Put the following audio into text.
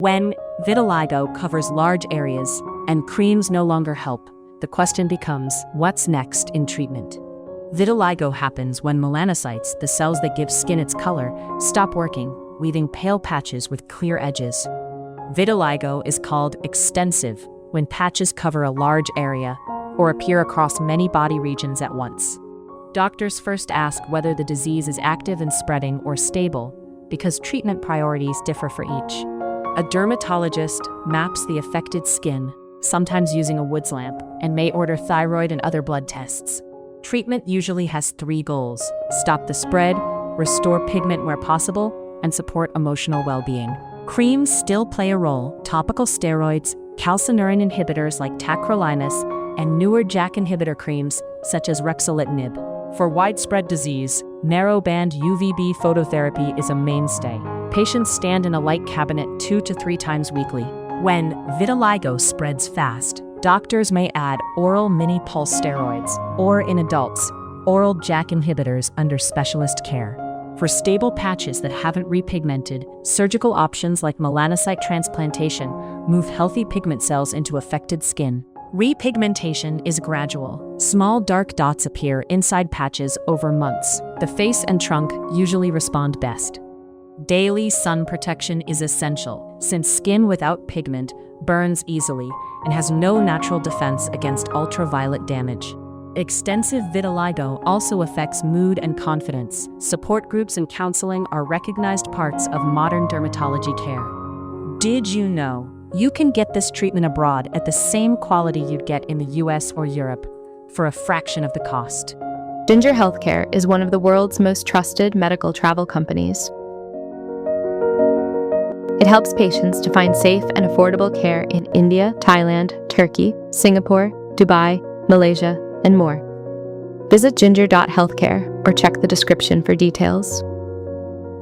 When vitiligo covers large areas and creams no longer help, the question becomes, what's next in treatment? Vitiligo happens when melanocytes, the cells that give skin its color, stop working, leaving pale patches with clear edges. Vitiligo is called extensive when patches cover a large area or appear across many body regions at once. Doctors first ask whether the disease is active and spreading or stable, because treatment priorities differ for each. A dermatologist maps the affected skin, sometimes using a Woods lamp, and may order thyroid and other blood tests. Treatment usually has 3 goals: stop the spread, restore pigment where possible, and support emotional well-being. Creams still play a role: topical steroids, calcineurin inhibitors like tacrolimus, and newer JAK inhibitor creams such as ruxolitinib. For widespread disease, narrowband UVB phototherapy is a mainstay. Patients stand in a light cabinet 2 to 3 times weekly. When vitiligo spreads fast, doctors may add oral mini-pulse steroids, or in adults, oral JAK inhibitors under specialist care. For stable patches that haven't repigmented, surgical options like melanocyte transplantation move healthy pigment cells into affected skin. Repigmentation is gradual. Small dark dots appear inside patches over months. The face and trunk usually respond best. Daily sun protection is essential, since skin without pigment burns easily and has no natural defense against ultraviolet damage. Extensive vitiligo also affects mood and confidence. Support groups and counseling are recognized parts of modern dermatology care. Did you know you can get this treatment abroad at the same quality you'd get in the US or Europe for a fraction of the cost? Ginger Healthcare is one of the world's most trusted medical travel companies. It helps patients to find safe and affordable care in India, Thailand, Turkey, Singapore, Dubai, Malaysia, and more. Visit ginger.healthcare or check the description for details.